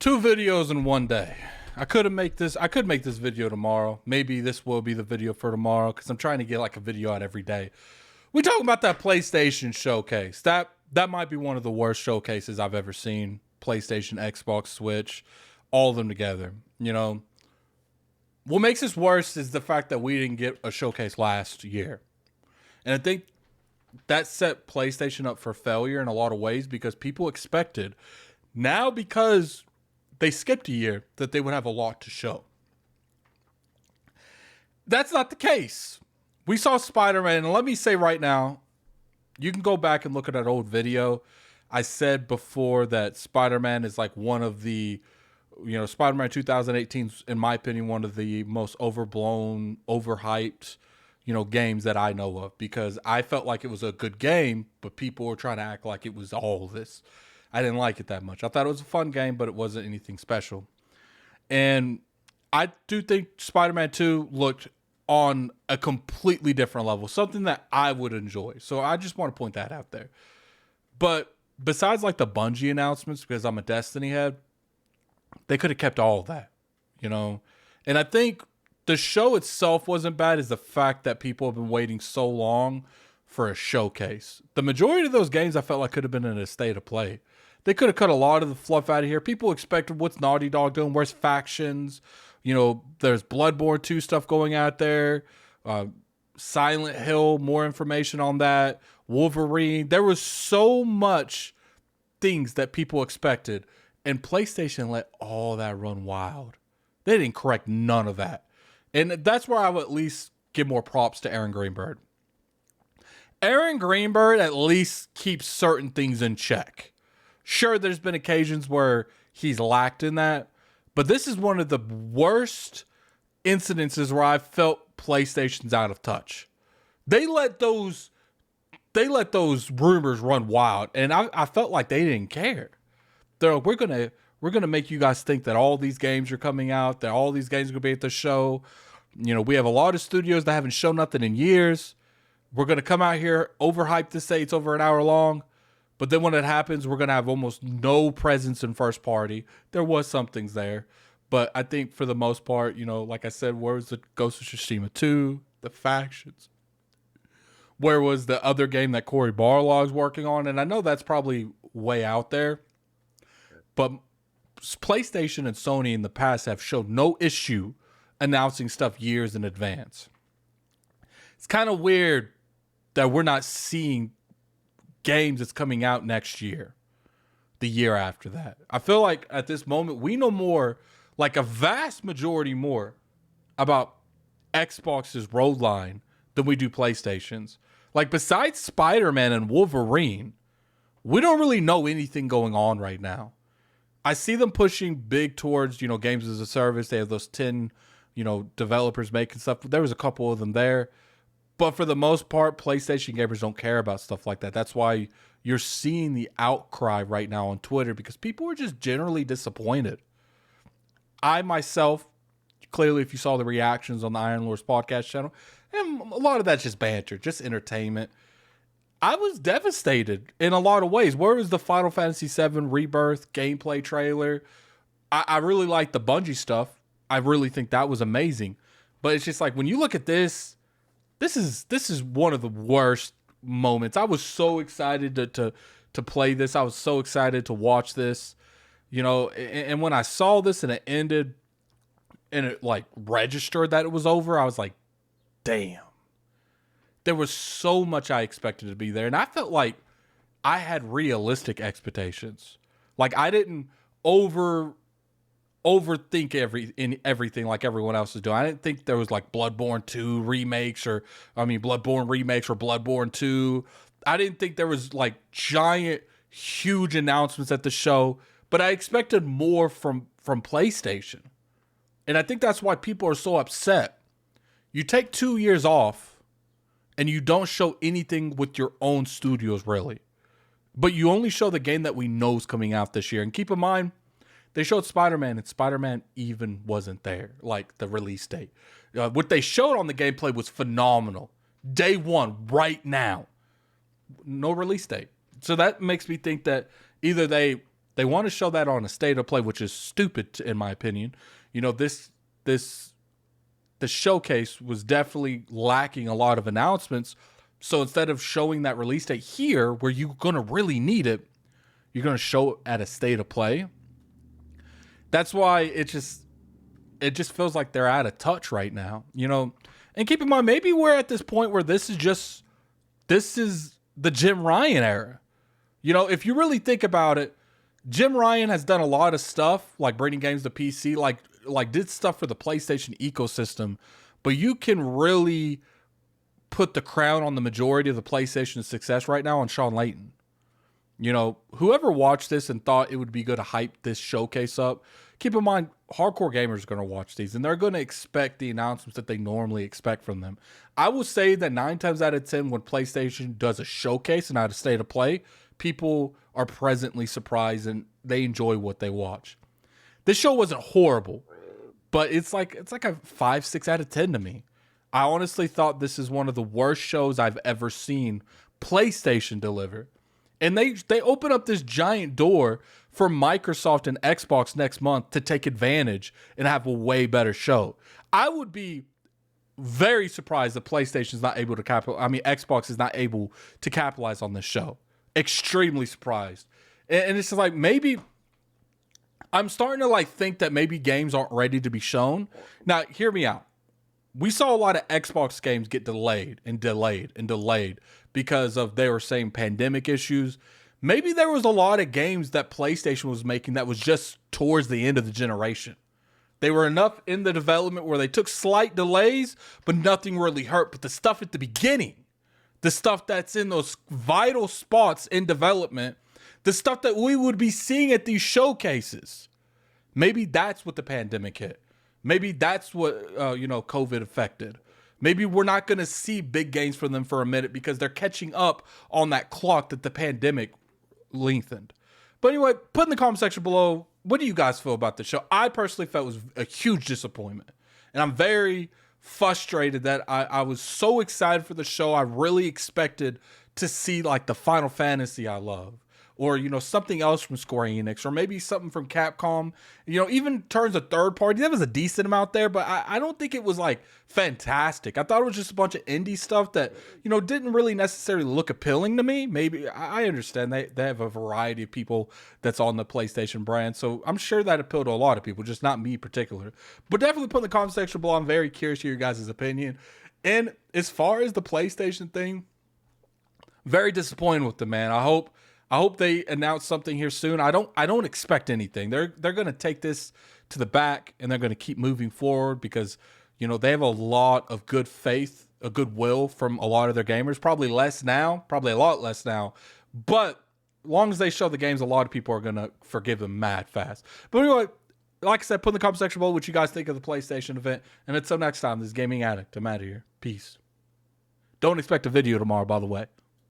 2 videos in one day. I could make this video tomorrow. Maybe this will be the video for tomorrow because I'm trying to get like a video out every day. We talking about that PlayStation showcase. That might be one of the worst showcases I've ever seen. PlayStation, Xbox, Switch, all of them together. You know, what makes this worse is the fact that we didn't get a showcase last year. And I think that set PlayStation up for failure in a lot of ways because people expected now, because they skipped a year, that they would have a lot to show. That's not the case. We saw Spider-Man, and let me say right now, you can go back and look at that old video. I said before that Spider-Man is like one of the, Spider-Man 2018 is, in my opinion, one of the most overblown, overhyped, games that I know of, because I felt like it was a good game, but people were trying to act like it was all this. I didn't like it that much. I thought it was a fun game, but it wasn't anything special. And I do think Spider-Man 2 looked on a completely different level, something that I would enjoy. So I just want to point that out there. But besides like the Bungie announcements, because I'm a Destiny head, they could have kept all of that, And I think the show itself wasn't bad, is the fact that people have been waiting so long for a showcase. The majority of those games I felt like could have been in a state of play. They could have cut a lot of the fluff out of here. People expected, what's Naughty Dog doing? Where's Factions? There's Bloodborne 2 stuff going out there. Silent Hill, more information on that. Wolverine. There was so much things that people expected. And PlayStation let all that run wild. They didn't correct none of that. And that's where I would at least give more props to Aaron Greenberg. Aaron Greenberg at least keeps certain things in check. Sure, there's been occasions where he's lacked in that, but this is one of the worst incidences where I felt PlayStation's out of touch. They let those rumors run wild, and I felt like they didn't care. They're like, we're gonna make you guys think that all these games are coming out, that all these games are gonna be at the show. We have a lot of studios that haven't shown nothing in years. We're gonna come out here, overhype this, say it's over an hour long. But then when it happens, we're going to have almost no presence in first party. There was some things there. But I think for the most part, like I said, where was the Ghost of Tsushima 2, the Factions? Where was the other game that Cory Barlog's working on? And I know that's probably way out there. But PlayStation and Sony in the past have showed no issue announcing stuff years in advance. It's kind of weird that we're not seeing games that's coming out next year, the year after that. I feel like at this moment we know more, like a vast majority more, about Xbox's road line than we do PlayStation's. Like besides Spider-Man and Wolverine, we don't really know anything going on right now. I see them pushing big towards, games as a service. They have those 10, developers making stuff. There was a couple of them there. But for the most part, PlayStation gamers don't care about stuff like that. That's why you're seeing the outcry right now on Twitter, because people are just generally disappointed. I myself, clearly, if you saw the reactions on the Iron Lords podcast channel, and a lot of that's just banter, just entertainment. I was devastated in a lot of ways. Where was the Final Fantasy VII Rebirth gameplay trailer? I really like the Bungie stuff. I really think that was amazing. But it's just like, when you look at this, This is one of the worst moments. I was so excited to play this. I was so excited to watch this, and when I saw this and it ended and it like registered that it was over, I was like, damn. There was so much I expected to be there. And I felt like I had realistic expectations. Like I didn't overthink everything like everyone else is doing. I didn't think there was like Bloodborne remakes or Bloodborne 2. I didn't think there was like giant, huge announcements at the show, but I expected more from PlayStation. And I think that's why people are so upset. You take 2 years off and you don't show anything with your own studios really, but you only show the game that we know is coming out this year. And keep in mind, they showed Spider-Man, and Spider-Man even wasn't there, like the release date. What they showed on the gameplay was phenomenal. Day one, right now. No release date. So that makes me think that either they They want to show that on a state of play, which is stupid in my opinion. You know, the showcase was definitely lacking a lot of announcements. So instead of showing that release date here, where you're going to really need it, you're going to show it at a state of play. That's why it just feels like they're out of touch right now, you know. And keep in mind, maybe we're at this point where this is the Jim Ryan era. You know, if you really think about it, Jim Ryan has done a lot of stuff, like bringing games to PC, like did stuff for the PlayStation ecosystem, but you can really put the crown on the majority of the PlayStation success right now on Sean Layton. You know, whoever watched this and thought it would be good to hype this showcase up, keep in mind, hardcore gamers are going to watch these and they're going to expect the announcements that they normally expect from them. I will say that 9 times out of 10, when PlayStation does a showcase and out of state of play, people are pleasantly surprised and they enjoy what they watch. This show wasn't horrible, but it's like a 5, 6 out of 10 to me. I honestly thought this is one of the worst shows I've ever seen PlayStation deliver. And they open up this giant door for Microsoft and Xbox next month to take advantage and have a way better show. I would be very surprised that PlayStation is not able to Xbox is not able to capitalize on this show. Extremely surprised. And it's just like, maybe I'm starting to like think that maybe games aren't ready to be shown. Now, hear me out. We saw a lot of Xbox games get delayed because of, they were saying, pandemic issues. Maybe there was a lot of games that PlayStation was making that was just towards the end of the generation. They were enough in the development where they took slight delays, but nothing really hurt. But the stuff at the beginning, the stuff that's in those vital spots in development, the stuff that we would be seeing at these showcases, maybe that's what the pandemic hit. Maybe that's what, COVID affected. Maybe we're not going to see big gains from them for a minute because they're catching up on that clock that the pandemic lengthened. But anyway, put in the comment section below, what do you guys feel about the show? I personally felt it was a huge disappointment. And I'm very frustrated that I was so excited for the show. I really expected to see like the Final Fantasy I love. Or, something else from Square Enix, or maybe something from Capcom, even in terms of third party, that was a decent amount there, but I don't think it was like fantastic. I thought it was just a bunch of indie stuff that, didn't really necessarily look appealing to me. Maybe I understand they have a variety of people that's on the PlayStation brand. So I'm sure that appealed to a lot of people, just not me in particular, but definitely put in the comment section below. I'm very curious to hear your guys' opinion. And as far as the PlayStation thing, very disappointed with them, man. I hope they announce something here soon. I don't expect anything. They're going to take this to the back and they're going to keep moving forward because, they have a lot of good faith, a goodwill from a lot of their gamers. Probably a lot less now. But as long as they show the games, a lot of people are going to forgive them mad fast. But anyway, like I said, put in the comment section below what you guys think of the PlayStation event. And until next time, this is Gaming Addict. I'm out of here. Peace. Don't expect a video tomorrow, by the way.